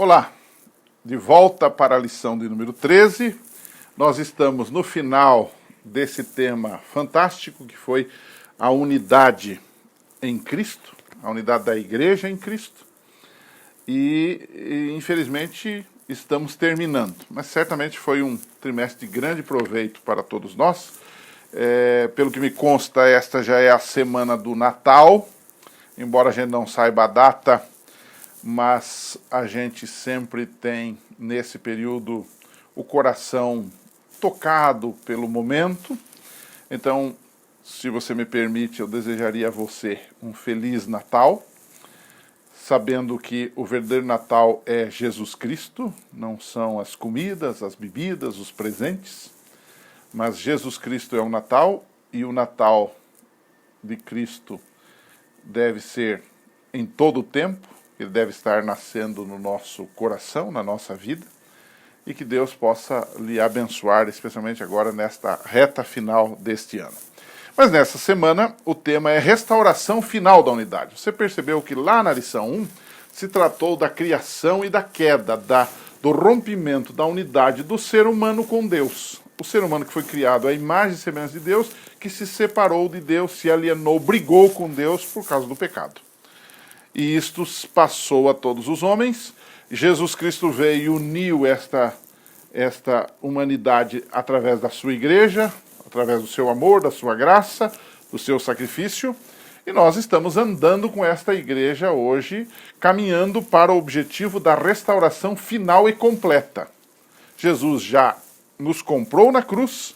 Olá, de volta para a lição de número 13. Nós estamos no final desse tema fantástico que foi a unidade em Cristo, a unidade da igreja em Cristo. E infelizmente estamos terminando, mas certamente foi um trimestre de grande proveito para todos nós. Pelo que me consta, esta já é a semana do Natal, embora a gente não saiba a data, mas a gente sempre tem, nesse período, o coração tocado pelo momento. Então, se você me permite, eu desejaria a você um Feliz Natal, sabendo que o verdadeiro Natal é Jesus Cristo, não são as comidas, as bebidas, os presentes, mas Jesus Cristo é o Natal, e o Natal de Cristo deve ser em todo o tempo. Ele deve estar nascendo no nosso coração, na nossa vida, e que Deus possa lhe abençoar, especialmente agora nesta reta final deste ano. Mas nessa semana o tema é restauração final da unidade. Você percebeu que lá na lição 1 se tratou da criação e da queda, do rompimento da unidade do ser humano com Deus. O ser humano que foi criado à imagem e semelhança de Deus, que se separou de Deus, se alienou, brigou com Deus por causa do pecado. E isto passou a todos os homens. Jesus Cristo veio e uniu esta humanidade através da sua igreja, através do seu amor, da sua graça, do seu sacrifício. E nós estamos andando com esta igreja hoje, caminhando para o objetivo da restauração final e completa. Jesus já nos comprou na cruz,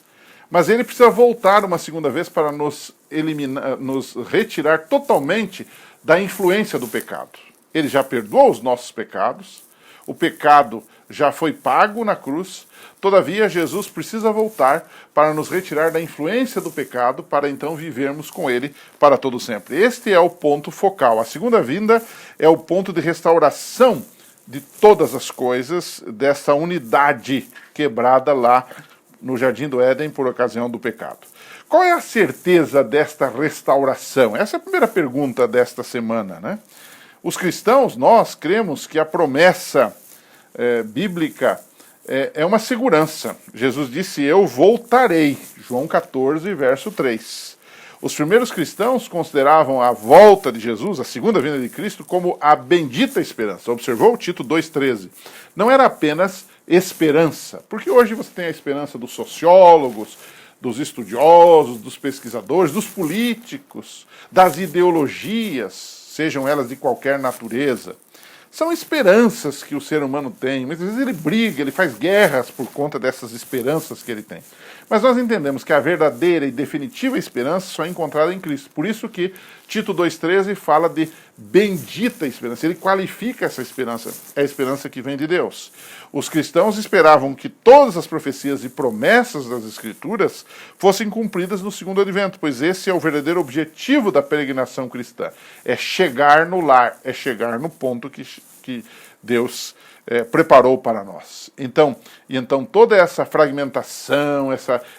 mas ele precisa voltar uma segunda vez para nos retirar totalmente da influência do pecado. Ele já perdoou os nossos pecados, o pecado já foi pago na cruz, todavia Jesus precisa voltar para nos retirar da influência do pecado, para então vivermos com ele para todo sempre. Este é o ponto focal. A segunda vinda é o ponto de restauração de todas as coisas, dessa unidade quebrada lá no Jardim do Éden por ocasião do pecado. Qual é a certeza desta restauração? Essa é a primeira pergunta desta semana, né? Os cristãos, nós cremos que a promessa bíblica é uma segurança. Jesus disse, eu voltarei, João 14, verso 3. Os primeiros cristãos consideravam a volta de Jesus, a segunda vinda de Cristo, como a bendita esperança. Observou? Tito 2,13. Não era apenas esperança, porque hoje você tem a esperança dos sociólogos, dos estudiosos, dos pesquisadores, dos políticos, das ideologias, sejam elas de qualquer natureza. São esperanças que o ser humano tem. Muitas vezes ele briga, ele faz guerras por conta dessas esperanças que ele tem. Mas nós entendemos que a verdadeira e definitiva esperança só é encontrada em Cristo. Por isso que Tito 2,13 fala de bendita esperança. Ele qualifica essa esperança, é a esperança que vem de Deus. Os cristãos esperavam que todas as profecias e promessas das Escrituras fossem cumpridas no segundo advento, pois esse é o verdadeiro objetivo da peregrinação cristã. É chegar no lar, é chegar no ponto que Deus preparou para nós. Então toda essa fragmentação,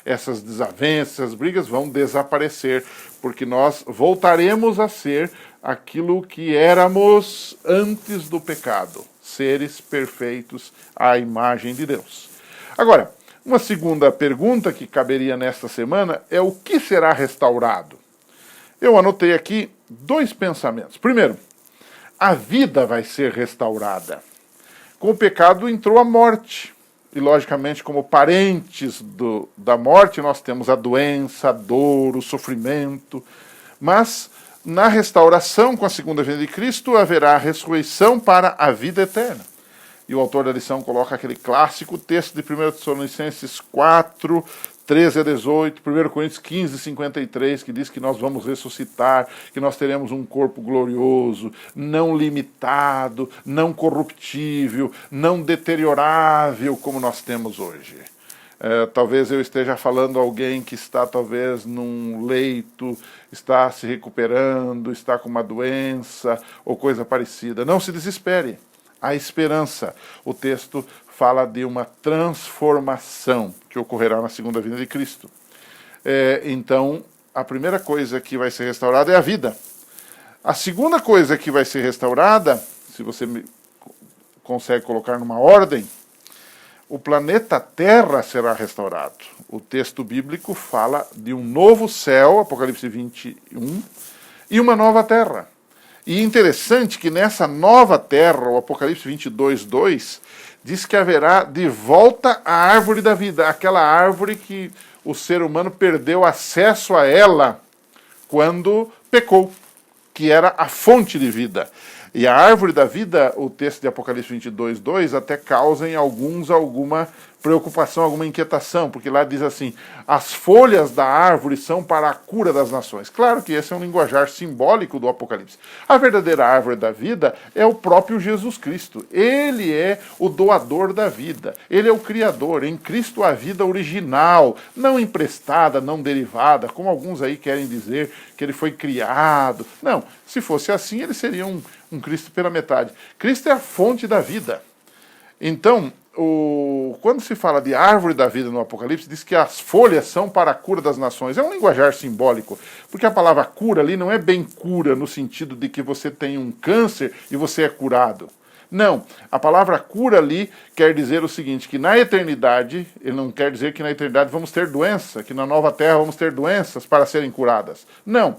essas desavenças, essas brigas vão desaparecer, porque nós voltaremos a ser aquilo que éramos antes do pecado, seres perfeitos à imagem de Deus. Agora, uma segunda pergunta que caberia nesta semana é o que será restaurado? Eu anotei aqui dois pensamentos. Primeiro, a vida vai ser restaurada. Com o pecado entrou a morte. E, logicamente, como parentes da morte, nós temos a doença, a dor, o sofrimento. Mas, na restauração, com a segunda vinda de Cristo, haverá a ressurreição para a vida eterna. E o autor da lição coloca aquele clássico texto de 1 Tessalonicenses 4, 13 a 18, 1 Coríntios 15, 53, que diz que nós vamos ressuscitar, que nós teremos um corpo glorioso, não limitado, não corruptível, não deteriorável, como nós temos hoje. Talvez eu esteja falando a alguém que está talvez num leito, está se recuperando, está com uma doença ou coisa parecida. Não se desespere. Há esperança. O texto fala de uma transformação que ocorrerá na segunda vinda de Cristo. Então, a primeira coisa que vai ser restaurada é a vida. A segunda coisa que vai ser restaurada, se você consegue colocar numa ordem, o planeta Terra será restaurado. O texto bíblico fala de um novo céu, Apocalipse 21, e uma nova terra. E interessante que nessa nova terra, o Apocalipse 22, 2, diz que haverá de volta a árvore da vida, aquela árvore que o ser humano perdeu acesso a ela quando pecou, que era a fonte de vida. E a árvore da vida, o texto de Apocalipse 22, 2, até causa em alguns alguma preocupação, alguma inquietação, porque lá diz assim, as folhas da árvore são para a cura das nações. Claro que esse é um linguajar simbólico do Apocalipse. A verdadeira árvore da vida é o próprio Jesus Cristo. Ele é o doador da vida. Ele é o Criador. Em Cristo a vida original, não emprestada, não derivada, como alguns aí querem dizer que ele foi criado. Não, se fosse assim, ele seria um Cristo pela metade. Cristo é a fonte da vida. Então, quando se fala de árvore da vida no Apocalipse, diz que as folhas são para a cura das nações. É um linguajar simbólico, porque a palavra cura ali não é bem cura no sentido de que você tem um câncer e você é curado. Não, a palavra cura ali quer dizer o seguinte, que na eternidade, ele não quer dizer que na eternidade vamos ter doença, que na nova terra vamos ter doenças para serem curadas. Não,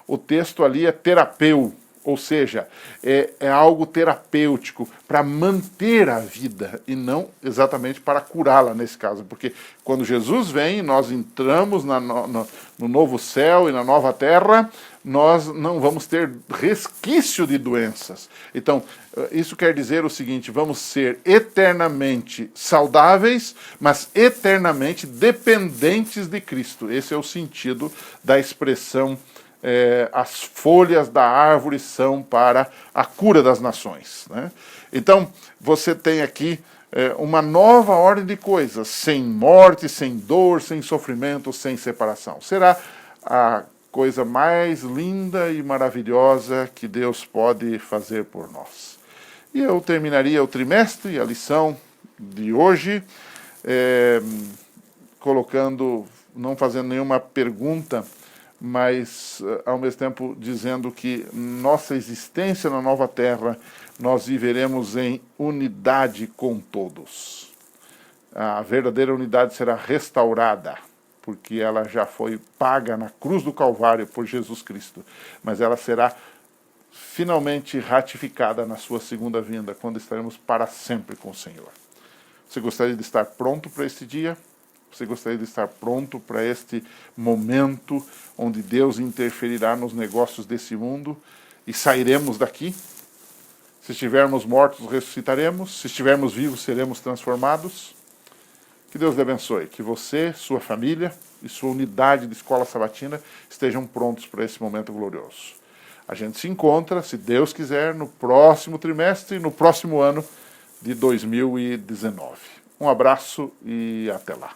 o texto ali é terapeu. Ou seja, é algo terapêutico para manter a vida e não exatamente para curá-la nesse caso. Porque quando Jesus vem, nós entramos no novo céu e na nova terra, nós não vamos ter resquício de doenças. Então, isso quer dizer o seguinte, vamos ser eternamente saudáveis, mas eternamente dependentes de Cristo. Esse é o sentido da expressão as folhas da árvore são para a cura das nações. Né? Então, você tem aqui uma nova ordem de coisas, sem morte, sem dor, sem sofrimento, sem separação. Será a coisa mais linda e maravilhosa que Deus pode fazer por nós. E eu terminaria o trimestre, a lição de hoje, colocando, não fazendo nenhuma pergunta, mas ao mesmo tempo dizendo que nossa existência na nova terra, nós viveremos em unidade com todos. A verdadeira unidade será restaurada, porque ela já foi paga na cruz do Calvário por Jesus Cristo, mas ela será finalmente ratificada na sua segunda vinda, quando estaremos para sempre com o Senhor. Você gostaria de estar pronto para este dia? Você gostaria de estar pronto para este momento onde Deus interferirá nos negócios desse mundo e sairemos daqui? Se estivermos mortos, ressuscitaremos. Se estivermos vivos, seremos transformados. Que Deus lhe abençoe. Que você, sua família e sua unidade de escola sabatina estejam prontos para esse momento glorioso. A gente se encontra, se Deus quiser, no próximo trimestre e no próximo ano de 2019. Um abraço e até lá.